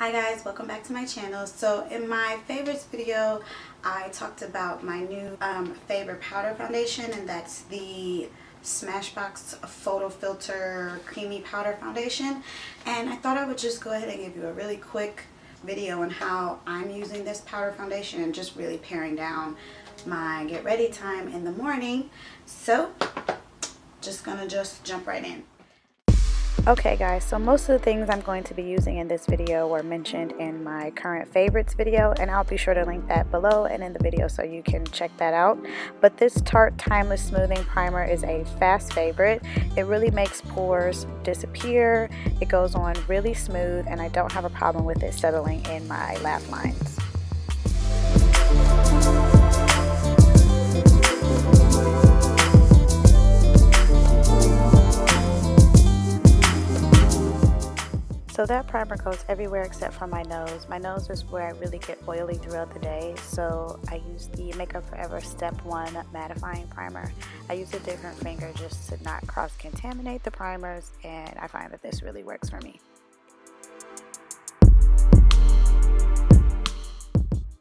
Hi guys, welcome back to my channel. So in my favorites video, I talked about my new favorite powder foundation, and that's the Smashbox Photo Filter Creamy Powder Foundation. And I thought I would just go ahead and give you a really quick video on how I'm using this powder foundation and just really paring down my get ready time in the morning. So just gonna jump right in. Okay guys, so most of the things I'm going to be using in this video were mentioned in my current favorites video, and I'll be sure to link that below and in the video so you can check that out. But this Tarte Timeless Smoothing Primer is a fast favorite. It really makes pores disappear. It goes on really smooth, and I don't have a problem with it settling in my laugh lines. So that primer goes everywhere except for my nose. My nose is where I really get oily throughout the day, so I use the Makeup Forever Step 1 Mattifying Primer. I use a different finger just to not cross-contaminate the primers, and I find that this really works for me.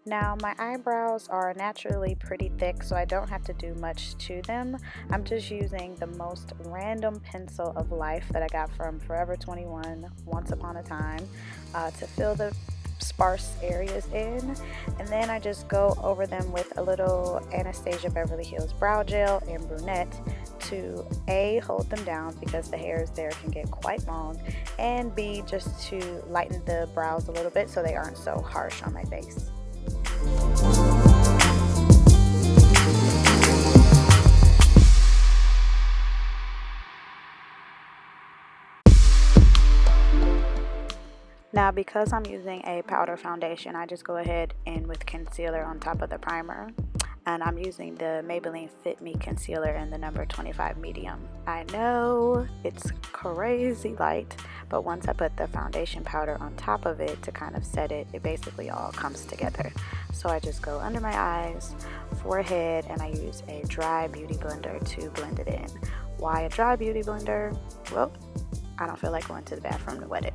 Now my eyebrows are naturally pretty thick, so I don't have to do much to them. I'm just using the most random pencil of life that I got from Forever 21 once upon a time to fill the sparse areas in, and then I just go over them with a little Anastasia Beverly Hills Brow Gel and Brunette to A, hold them down because the hairs there can get quite long, and B, just to lighten the brows a little bit so they aren't so harsh on my face. Now because I'm using a powder foundation, I just go ahead and with concealer on top of the primer, and I'm using the Maybelline Fit Me concealer in the number 25 medium. I know it's crazy light, but once I put the foundation powder on top of it to kind of set it, it basically all comes together. So I just go under my eyes, forehead, and I use a dry beauty blender to blend it in. Why a dry beauty blender? Well, I don't feel like going to the bathroom to wet it.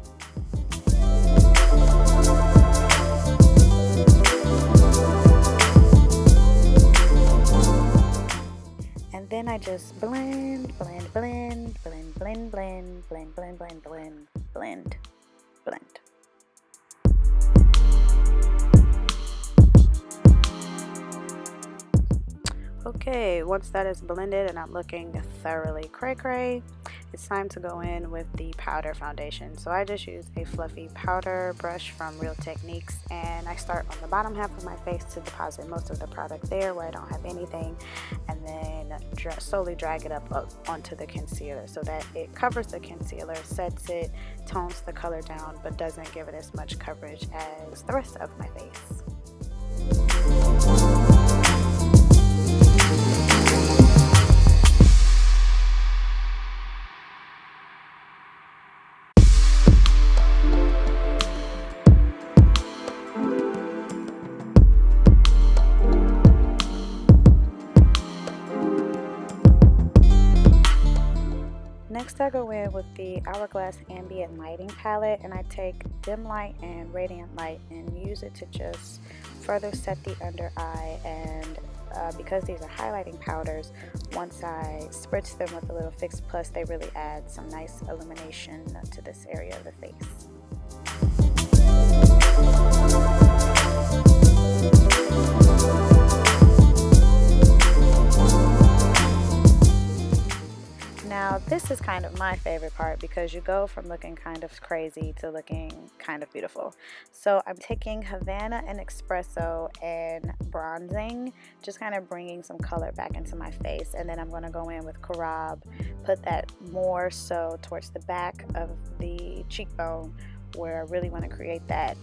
And then I just blend. Okay, once that is blended and I'm looking thoroughly cray-cray, it's time to go in with the powder foundation. So I just use a fluffy powder brush from Real Techniques, and I start on the bottom half of my face to deposit most of the product there where I don't have anything, and then slowly drag it up onto the concealer so that it covers the concealer, sets it, tones the color down, but doesn't give it as much coverage as the rest of my face. Next I go in with the Hourglass Ambient Lighting Palette, and I take Dim Light and Radiant Light and use it to just further set the under eye. And because these are highlighting powders, once I spritz them with a little Fix Plus, they really add some nice illumination to this area of the face. Now this is kind of my favorite part because you go from looking kind of crazy to looking kind of beautiful. So I'm taking Havana and Espresso and bronzing, just kind of bringing some color back into my face, and then I'm going to go in with Karab, put that more so towards the back of the cheekbone where I really want to create that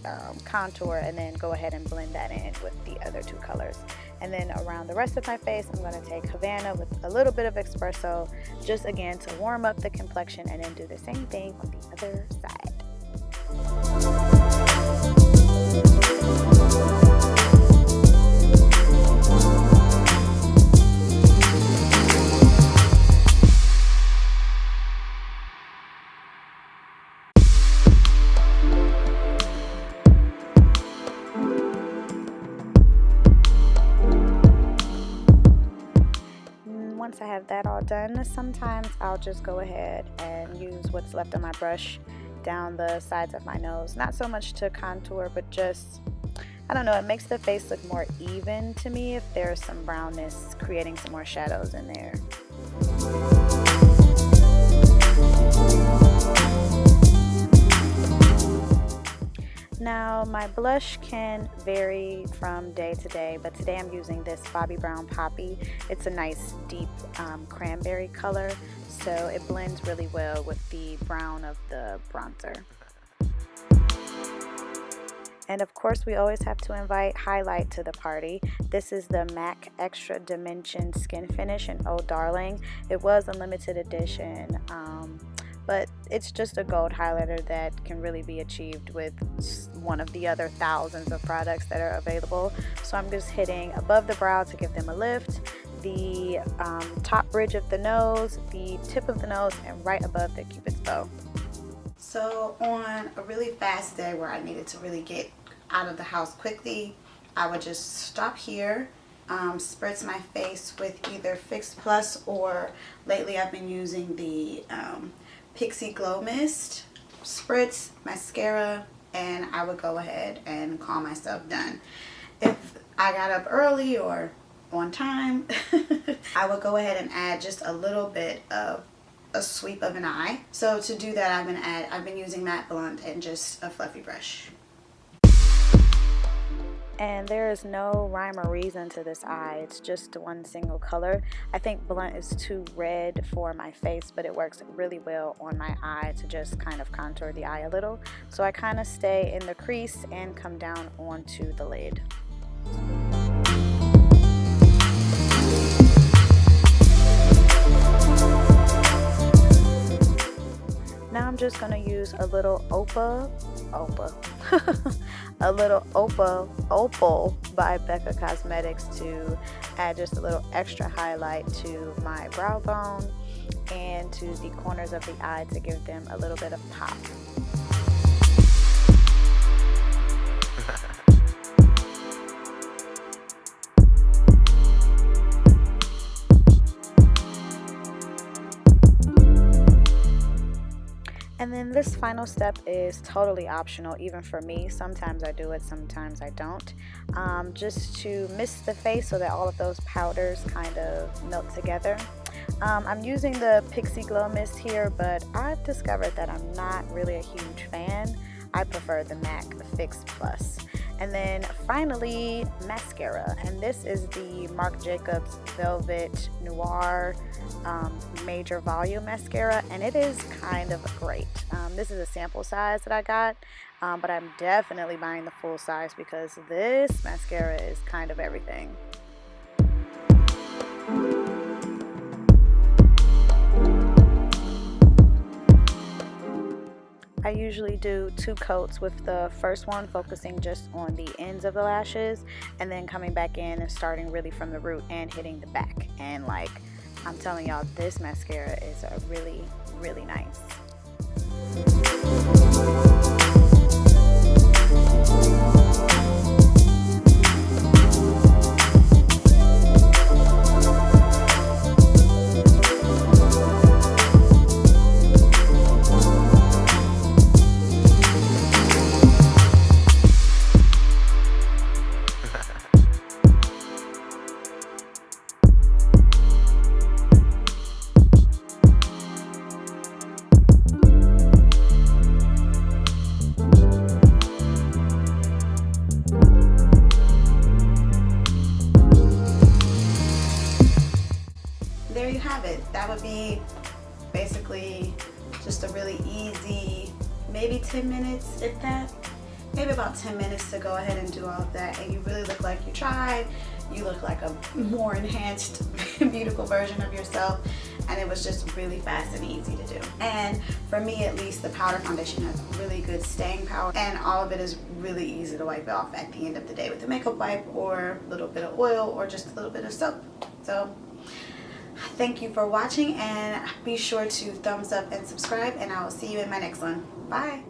contour, and then go ahead and blend that in with the other two colors. And then around the rest of my face, I'm going to take Havana with a little bit of Espresso, just again to warm up the complexion, and then do the same thing on the other side. I have that all done, sometimes I'll just go ahead and use what's left on my brush down the sides of my nose. Not so much to contour, but just, I don't know, it makes the face look more even to me if there's some brownness, creating some more shadows in there. Now, my blush can vary from day to day, but today I'm using this Bobbi Brown Poppy. It's a nice deep cranberry color, so it blends really well with the brown of the bronzer. And of course, we always have to invite highlight to the party. This is the MAC Extra Dimension Skin Finish in Oh Darling. It was a limited edition, but it's just a gold highlighter that can really be achieved with one of the other thousands of products that are available. So I'm just hitting above the brow to give them a lift, the top bridge of the nose, the tip of the nose, and right above the cupid's bow. So on a really fast day where I needed to really get out of the house quickly, I would just stop here, spritz my face with either Fix Plus, or lately I've been using the Pixi Glow Mist, spritz, mascara, and I would go ahead and call myself done. If I got up early or on time, I would go ahead and add just a little bit of a sweep of an eye. So to do that, I've been using matte blunt and just a fluffy brush. And there is no rhyme or reason to this eye. It's just one single color. I think blunt is too red for my face, but it works really well on my eye to just kind of contour the eye a little. So I kind of stay in the crease and come down onto the lid. Now I'm just going to use a little Opal by Becca Cosmetics to add just a little extra highlight to my brow bone and to the corners of the eye to give them a little bit of pop. And then this final step is totally optional, even for me. Sometimes I do it, sometimes I don't. Just to mist the face so that all of those powders kind of melt together. I'm using the Pixi Glow Mist here, but I've discovered that I'm not really a huge fan. I prefer the MAC Fix Plus. And then finally, mascara. And this is the Marc Jacobs Velvet Noir Major Volume Mascara. And it is kind of great. This is a sample size that I got. But I'm definitely buying the full size because this mascara is kind of everything. I usually do 2 coats, with the first one focusing just on the ends of the lashes and then coming back in and starting really from the root and hitting the back. And like, I'm telling y'all, this mascara is really, really nice. There you have it. That would be basically just a really easy, maybe 10 minutes, if that. Maybe about 10 minutes to go ahead and do all of that, and you really look like you tried. You look like a more enhanced, beautiful version of yourself, and it was just really fast and easy to do. And for me at least, the powder foundation has really good staying power, and all of it is really easy to wipe off at the end of the day with a makeup wipe or a little bit of oil or just a little bit of soap. So thank you for watching, and be sure to thumbs up and subscribe, and I will see you in my next one. Bye.